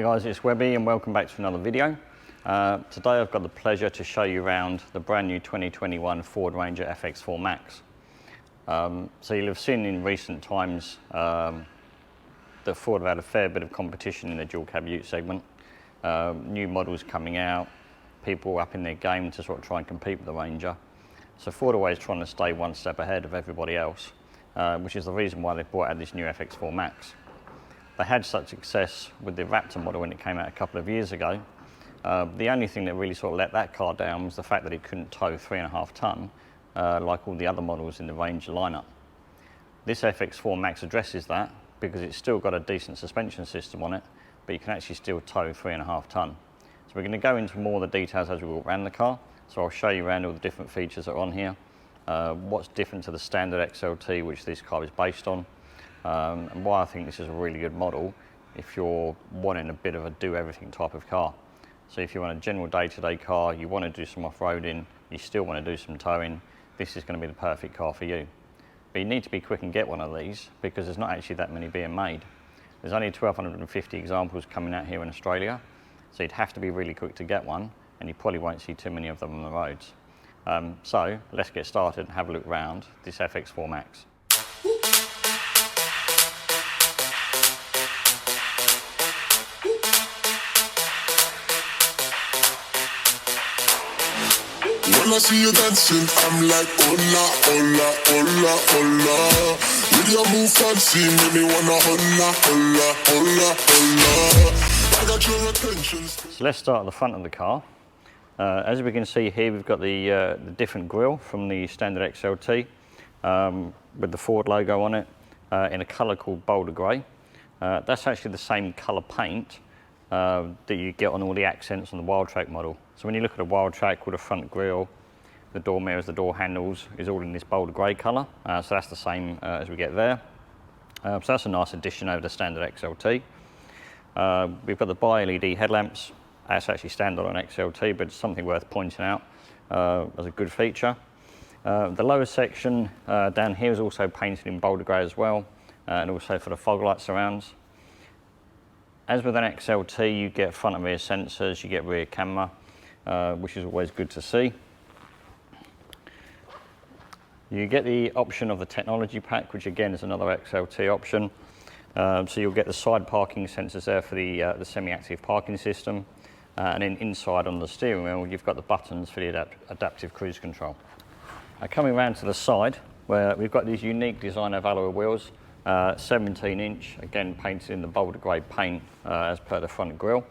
Hi guys, it's Webby and welcome back to another video. Today I've got the pleasure to show you around the brand new 2021 Ford Ranger FX4 MAX. So you'll have seen in recent times that Ford have had a fair bit of competition in the dual cab ute segment. New models coming out, people up in their game to sort of try and compete with the Ranger. So Ford are always trying to stay one step ahead of everybody else, which is the reason why they brought out this new FX4 MAX. They had such success with the Raptor model when it came out a couple of years ago. The only thing that really sort of let that car down was the fact that it couldn't tow 3.5 tonne like all the other models in the Ranger lineup. This FX4 MAX addresses that because it's still got a decent suspension system on it, but you can actually still tow 3.5 tonne. So we're going to go into more of the details as we walk around the car. So I'll show you around all the different features that are on here, what's different to the standard XLT which this car is based on, and why I think this is a really good model if you're wanting a bit of a do-everything type of car. So if you want a general day-to-day car, you want to do some off-roading, you still want to do some towing, this is going to be the perfect car for you. But you need to be quick and get one of these because there's not actually that many being made. There's only 1,250 examples coming out here in Australia, so you'd have to be really quick to get one, and you probably won't see too many of them on the roads. So let's get started and have a look around this FX4 MAX. When I see you dancing, I'm like, hola, hola, hola, hola. With your move fancy, make me wanna hola, hola, hola, hola. I got your attention. So let's start at the front of the car. As we can see here, we've got the different grille from the standard XLT with the Ford logo on it in a colour called Boulder Grey. That's actually the same colour paint that you get on all the accents on the Wildtrak model. So when you look at a Wildtrak with a front grille, the door mirrors, the door handles is all in this Boulder Grey colour. So that's the same as we get there. So that's a nice addition over the standard XLT. We've got the bi-LED headlamps. That's actually standard on XLT, but it's something worth pointing out as a good feature. The lower section down here is also painted in Boulder Grey as well, and also for the fog light surrounds. As with an XLT, you get front and rear sensors, you get rear camera, which is always good to see. You get the option of the technology pack, which again is another XLT option. So you'll get the side parking sensors there for the semi-active parking system. And then inside on the steering wheel, you've got the buttons for the adaptive cruise control. Coming around to the side, where we've got these unique designer alloy wheels, 17-inch, again painted in the Boulder Grey paint as per the front grille.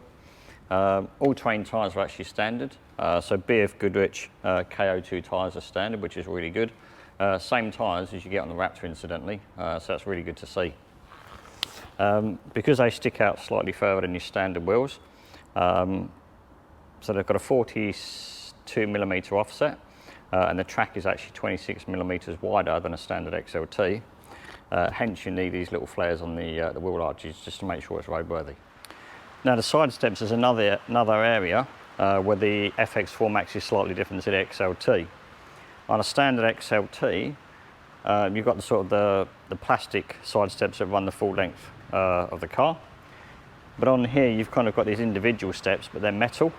All-terrain tyres are actually standard, so BF Goodrich KO2 tyres are standard, which is really good. Same tyres as you get on the Raptor, incidentally, so that's really good to see. Because they stick out slightly further than your standard wheels, so they've got a 42mm offset, and the track is actually 26mm wider than a standard XLT. Hence you need these little flares on the wheel arches just to make sure it's roadworthy. Now the side steps is another area where the FX4 MAX is slightly different to the XLT. On a standard XLT, you've got the sort of the plastic side steps that run the full length of the car. But on here you've kind of got these individual steps, but they're metal,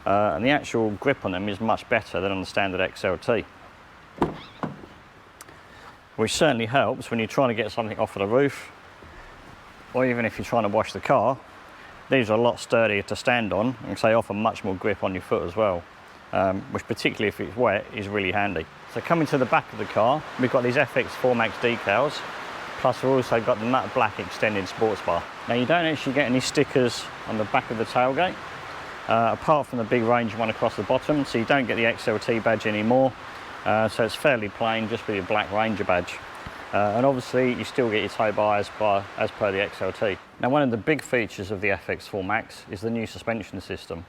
and the actual grip on them is much better than on the standard XLT. Which certainly helps when you're trying to get something off of the roof, or even if you're trying to wash the car. These are a lot sturdier to stand on, and they offer much more grip on your foot as well, which particularly if it's wet is really handy. So coming to the back of the car, we've got these FX4 MAX decals, plus we've also got the matte black extended sports bar. Now you don't actually get any stickers on the back of the tailgate, apart from the big Ranger one across the bottom, so you don't get the XLT badge anymore. So it's fairly plain, just with your black Ranger badge. And obviously you still get your tow bar as per the XLT. Now one of the big features of the FX4 MAX is the new suspension system.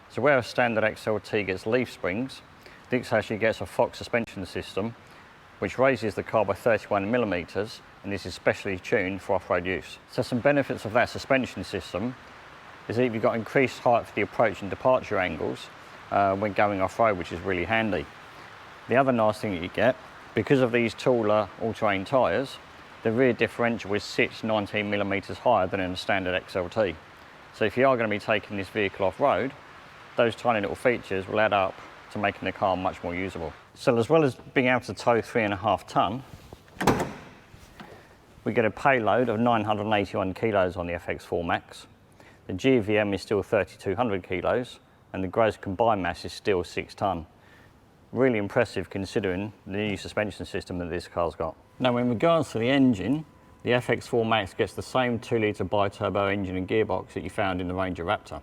So where a standard XLT gets leaf springs, this actually gets a Fox suspension system, which raises the car by 31mm, and this is specially tuned for off-road use. So some benefits of that suspension system is that you've got increased height for the approach and departure angles when going off-road, which is really handy. The other nice thing that you get, because of these taller all-terrain tyres, the rear differential is sits 19mm higher than in a standard XLT. So if you are going to be taking this vehicle off-road, those tiny little features will add up to making the car much more usable. So as well as being able to tow 3.5 tonne, we get a payload of 981 kilos on the FX4 MAX. The GVM is still 3,200 kilos and the gross combined mass is still 6 tonne. Really impressive considering the new suspension system that this car's got. Now in regards to the engine, the FX4 MAX gets the same 2-litre bi-turbo engine and gearbox that you found in the Ranger Raptor.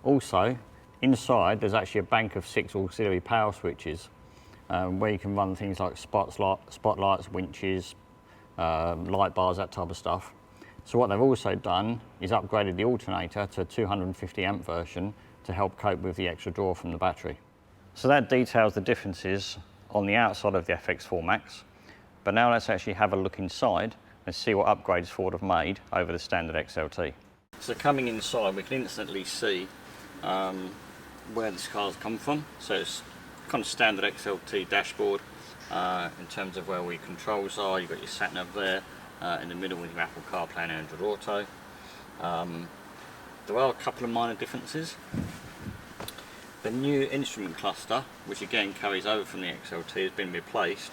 Also, inside there's actually a bank of 6 auxiliary power switches where you can run things like spotlights, winches, light bars, that type of stuff. So what they've also done is upgraded the alternator to a 250 amp version to help cope with the extra draw from the battery. So that details the differences on the outside of the FX4 MAX. But now let's actually have a look inside and see what upgrades Ford have made over the standard XLT. So coming inside, we can instantly see where this car's come from. So it's kind of standard XLT dashboard in terms of where all your controls are. You've got your sat nav there in the middle with your Apple CarPlay and Android Auto. There are a couple of minor differences. The new instrument cluster, which again carries over from the XLT, has been replaced.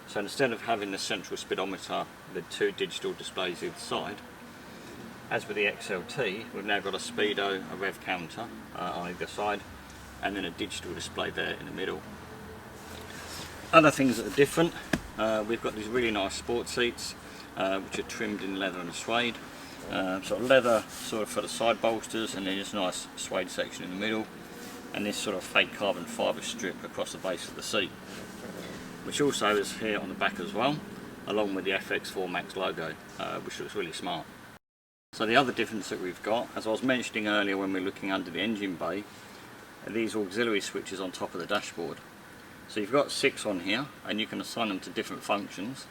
So instead of having the central speedometer with 2 digital displays either side, as with the XLT, we've now got a speedo, a rev counter on either side, and then a digital display there in the middle. Other things that are different, we've got these really nice sport seats, which are trimmed in leather and suede. Sort of leather sort of for the side bolsters, and then this nice suede section in the middle, and this sort of fake carbon fibre strip across the base of the seat, which also is here on the back as well, along with the FX4 MAX logo, which looks really smart. So the other difference that we've got, as I was mentioning earlier when we were looking under the engine bay, are these auxiliary switches on top of the dashboard. So you've got 6 on here, and you can assign them to different functions.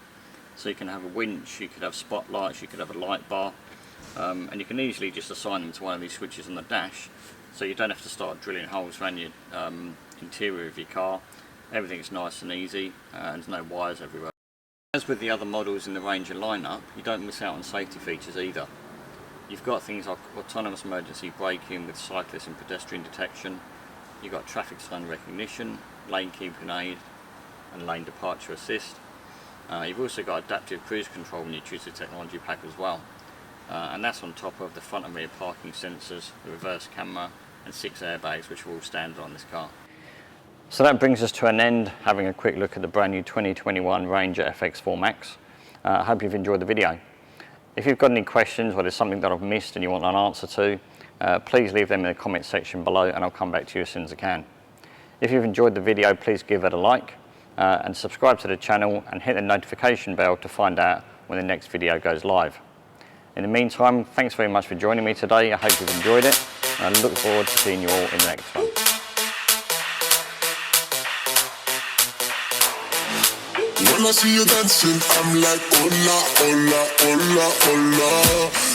So you can have a winch, you could have spotlights, you could have a light bar, and you can easily just assign them to one of these switches on the dash, so you don't have to start drilling holes around your interior of your car. Everything's nice and easy, and there's no wires everywhere. As with the other models in the Ranger lineup, you don't miss out on safety features either. You've got things like autonomous emergency braking with cyclist and pedestrian detection. You've got traffic sign recognition, lane keeping aid, and lane departure assist. You've also got adaptive cruise control when you choose the technology pack as well. And that's on top of the front and rear parking sensors, the reverse camera, and 6 airbags, which are all standard on this car. So that brings us to an end, having a quick look at the brand new 2021 Ranger FX4 MAX. I hope you've enjoyed the video. If you've got any questions or there's something that I've missed and you want an answer to, please leave them in the comments section below and I'll come back to you as soon as I can. If you've enjoyed the video, please give it a like and subscribe to the channel and hit the notification bell to find out when the next video goes live. In the meantime, thanks very much for joining me today. I hope you've enjoyed it and I look forward to seeing you all in the next one. When I see you dancing, I'm like, hola, hola, hola, hola.